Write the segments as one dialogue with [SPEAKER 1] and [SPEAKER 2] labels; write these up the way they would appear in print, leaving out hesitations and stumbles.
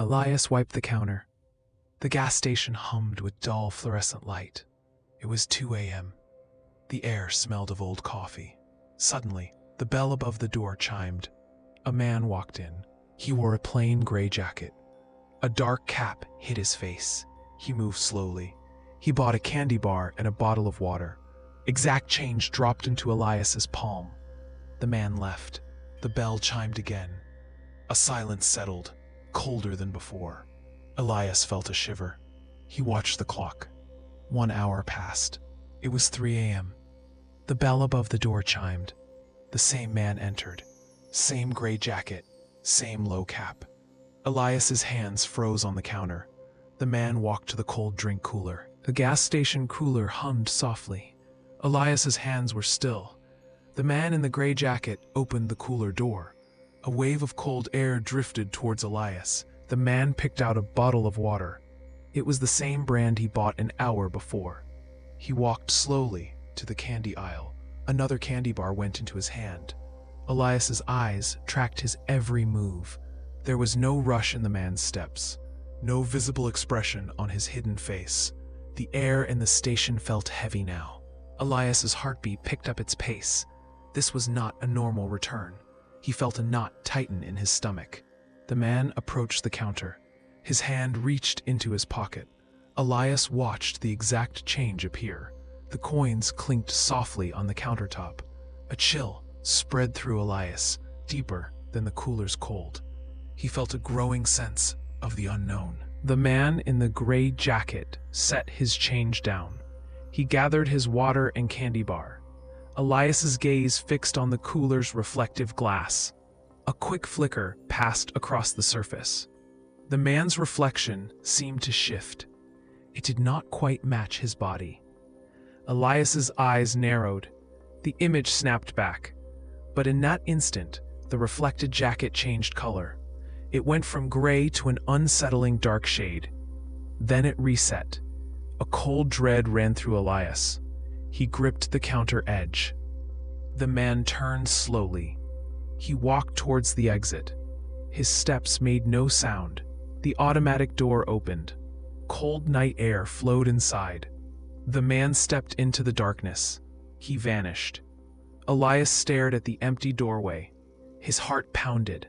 [SPEAKER 1] Elias wiped the counter. The gas station hummed with dull fluorescent light. It was 2 a.m. The air smelled of old coffee. Suddenly, the bell above the door chimed. A man walked in. He wore a plain gray jacket. A dark cap hid his face. He moved slowly. He bought a candy bar and a bottle of water. Exact change dropped into Elias's palm. The man left. The bell chimed again. A silence settled, colder than before. Elias felt a shiver. He watched the clock. 1 hour passed. It was 3 a.m. The bell above the door chimed. The same man entered. Same gray jacket, same low cap. Elias's hands froze on the counter. The man walked to the cold drink cooler. The gas station cooler hummed softly. Elias's hands were still. The man in the gray jacket opened the cooler door. A wave of cold air drifted towards Elias. The man picked out a bottle of water. It was the same brand he bought an hour before. He walked slowly to the candy aisle. Another candy bar went into his hand. Elias's eyes tracked his every move. There was no rush in the man's steps, no visible expression on his hidden face. The air in the station felt heavy now. Elias's heartbeat picked up its pace. This was not a normal return. He felt a knot tighten in his stomach. The man approached the counter. His hand reached into his pocket. Elias watched the exact change appear. The coins clinked softly on the countertop. A chill spread through Elias, deeper than the cooler's cold. He felt a growing sense of the unknown. The man in the gray jacket set his change down. He gathered his water and candy bar. Elias's gaze fixed on the cooler's reflective glass. A quick flicker passed across the surface. The man's reflection seemed to shift. It did not quite match his body. Elias's eyes narrowed. The image snapped back. But in that instant, the reflected jacket changed color. It went from gray to an unsettling dark shade. Then it reset. A cold dread ran through Elias. He gripped the counter edge. The man turned slowly. He walked towards the exit. His steps made no sound. The automatic door opened. Cold night air flowed inside. The man stepped into the darkness. He vanished. Elias stared at the empty doorway. His heart pounded.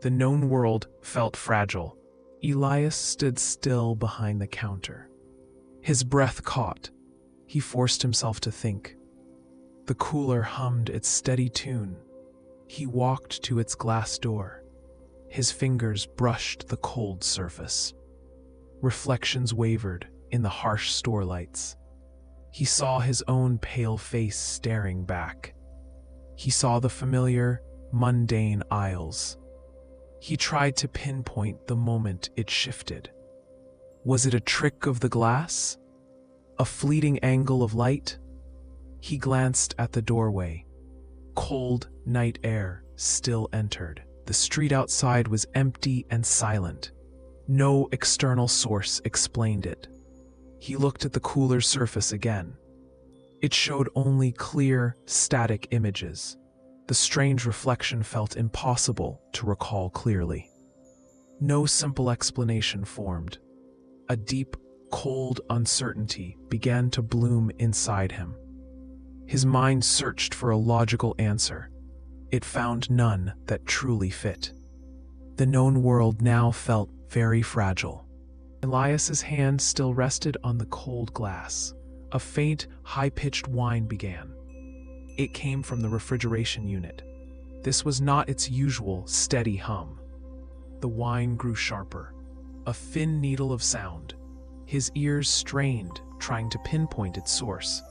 [SPEAKER 1] The known world felt fragile. Elias stood still behind the counter. His breath caught. He forced himself to think. The cooler hummed its steady tune. He walked to its glass door. His fingers brushed the cold surface. Reflections wavered in the harsh store lights. He saw his own pale face staring back. He saw the familiar, mundane aisles. He tried to pinpoint the moment it shifted. Was it a trick of the glass? A fleeting angle of light? He glanced at the doorway. Cold night air still entered. The street outside was empty and silent. No external source explained it. He looked at the cooler surface again. It showed only clear, static images. The strange reflection felt impossible to recall clearly. No simple explanation formed. A deep, cold uncertainty began to bloom inside him. His mind searched for a logical answer. It found none that truly fit. The known world now felt very fragile. Elias's hand still rested on the cold glass. A faint, high-pitched whine began. It came from the refrigeration unit. This was not its usual steady hum. The whine grew sharper, a thin needle of sound. His ears strained, trying to pinpoint its source.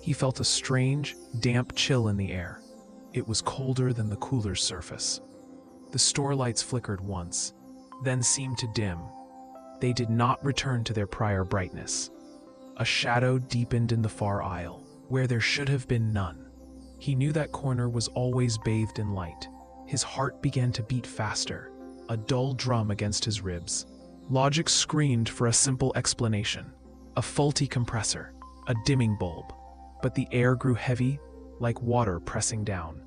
[SPEAKER 1] He felt a strange, damp chill in the air. It was colder than the cooler's surface. The store lights flickered once, then seemed to dim. They did not return to their prior brightness. A shadow deepened in the far aisle, where there should have been none. He knew that corner was always bathed in light. His heart began to beat faster, a dull drum against his ribs. Logic screamed for a simple explanation. A faulty compressor, a dimming bulb. But the air grew heavy, like water pressing down.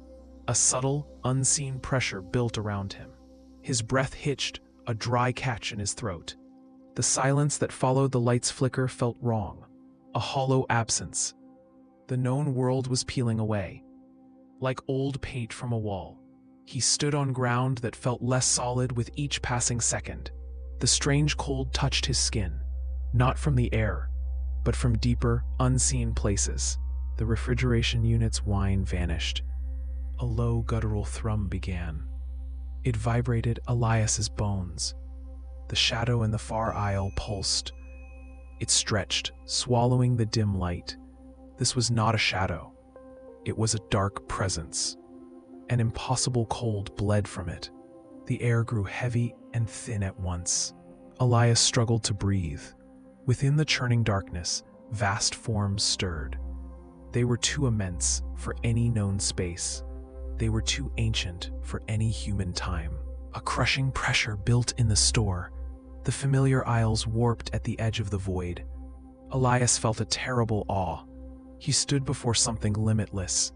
[SPEAKER 1] A subtle, unseen pressure built around him. His breath hitched, a dry catch in his throat. The silence that followed the light's flicker felt wrong, a hollow absence. The known world was peeling away. Like old paint from a wall, he stood on ground that felt less solid with each passing second. The strange cold touched his skin, not from the air, but from deeper, unseen places. The refrigeration unit's whine vanished. A low, guttural thrum began. It vibrated Elias's bones. The shadow in the far aisle pulsed. It stretched, swallowing the dim light. This was not a shadow. It was a dark presence. An impossible cold bled from it. The air grew heavy and thin at once. Elias struggled to breathe. Within the churning darkness, vast forms stirred. They were too immense for any known space. They were too ancient for any human time. A crushing pressure built in the store. The familiar aisles warped at the edge of the void. Elias felt a terrible awe. He stood before something limitless.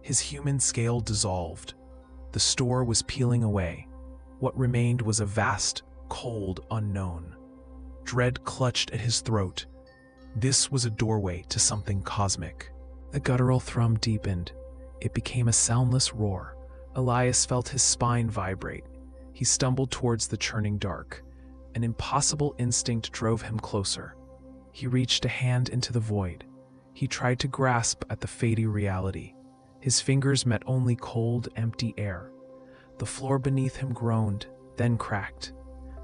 [SPEAKER 1] His human scale dissolved. The store was peeling away. What remained was a vast, cold unknown. Dread clutched at his throat. This was a doorway to something cosmic. The guttural thrum deepened. It became a soundless roar. Elias felt his spine vibrate. He stumbled towards the churning dark. An impossible instinct drove him closer. He reached a hand into the void. He tried to grasp at the fading reality. His fingers met only cold, empty air. The floor beneath him groaned, then cracked.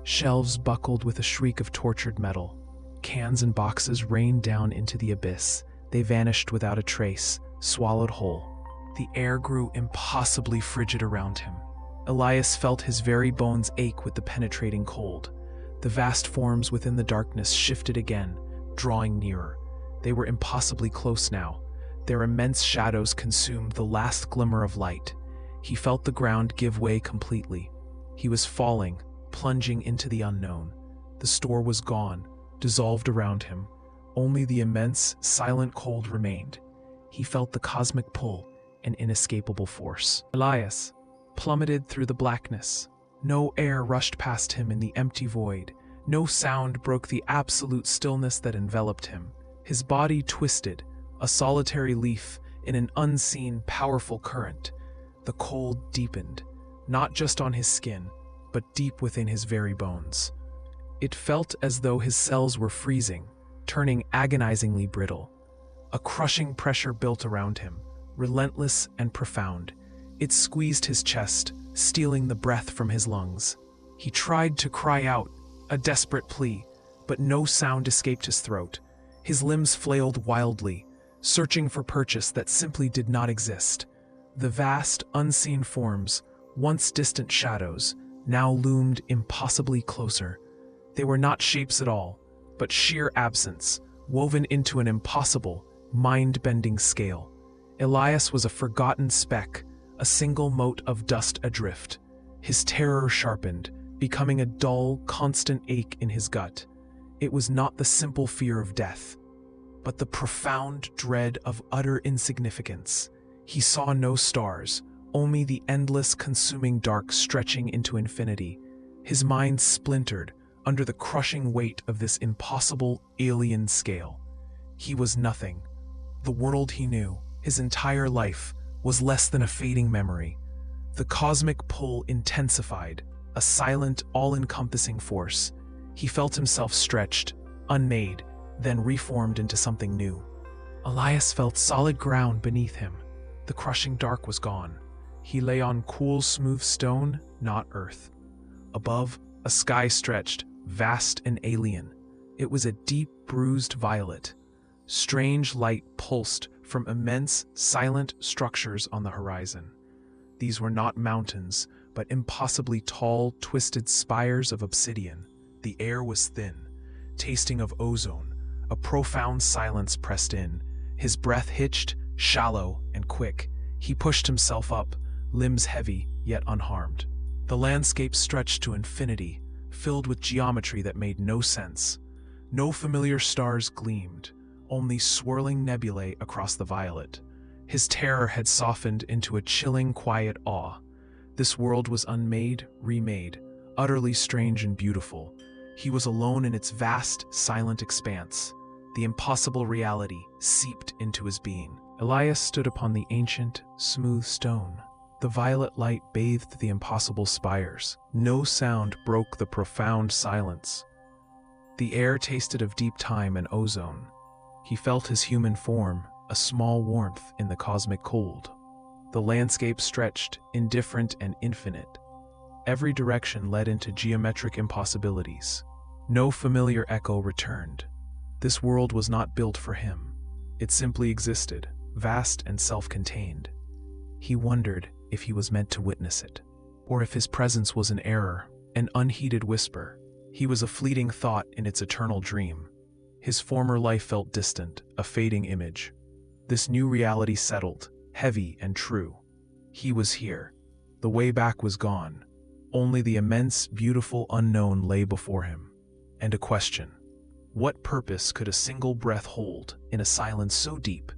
[SPEAKER 1] Shelves buckled with a shriek of tortured metal. Cans and boxes rained down into the abyss. They vanished without a trace, swallowed whole. The air grew impossibly frigid around him. Elias felt his very bones ache with the penetrating cold. The vast forms within the darkness shifted again, drawing nearer. They were impossibly close now. Their immense shadows consumed the last glimmer of light. He felt the ground give way completely. He was falling, plunging into the unknown. The store was gone, dissolved around him. Only the immense, silent cold remained. He felt the cosmic pull, an inescapable force. Elias plummeted through the blackness. No air rushed past him in the empty void. No sound broke the absolute stillness that enveloped him. His body twisted, a solitary leaf in an unseen, powerful current. The cold deepened, not just on his skin, but deep within his very bones. It felt as though his cells were freezing, turning agonizingly brittle. A crushing pressure built around him, relentless and profound. It squeezed his chest, stealing the breath from his lungs. He tried to cry out, a desperate plea, but no sound escaped his throat. His limbs flailed wildly, searching for purchase that simply did not exist. The vast, unseen forms, once distant shadows, now loomed impossibly closer. They were not shapes at all, but sheer absence, woven into an impossible, mind-bending scale. Elias was a forgotten speck, a single mote of dust adrift. His terror sharpened, becoming a dull, constant ache in his gut. It was not the simple fear of death, but the profound dread of utter insignificance. He saw no stars, only the endless, consuming dark stretching into infinity. His mind splintered under the crushing weight of this impossible, alien scale. He was nothing. The world he knew, his entire life, was less than a fading memory. The cosmic pull intensified, a silent, all-encompassing force. He felt himself stretched, unmade, then reformed into something new. Elias felt solid ground beneath him. The crushing dark was gone. He lay on cool, smooth stone, not earth. Above, a sky stretched, vast and alien. It was a deep, bruised violet. Strange light pulsed from immense, silent structures on the horizon. These were not mountains, but impossibly tall, twisted spires of obsidian. The air was thin, tasting of ozone. A profound silence pressed in. His breath hitched, shallow and quick. He pushed himself up, limbs heavy, yet unharmed. The landscape stretched to infinity, filled with geometry that made no sense. No familiar stars gleamed, only swirling nebulae across the violet. His terror had softened into a chilling, quiet awe. This world was unmade, remade, utterly strange and beautiful. He was alone in its vast, silent expanse. The impossible reality seeped into his being. Elias stood upon the ancient, smooth stone. The violet light bathed the impossible spires. No sound broke the profound silence. The air tasted of deep time and ozone. He felt his human form, a small warmth in the cosmic cold. The landscape stretched, indifferent and infinite. Every direction led into geometric impossibilities. No familiar echo returned. This world was not built for him. It simply existed, vast and self-contained. He wondered if he was meant to witness it, or if his presence was an error, an unheeded whisper. He was a fleeting thought in its eternal dream. His former life felt distant, a fading image. This new reality settled, heavy and true. He was here. The way back was gone. Only the immense, beautiful unknown lay before him. And a question. What purpose could a single breath hold in a silence so deep,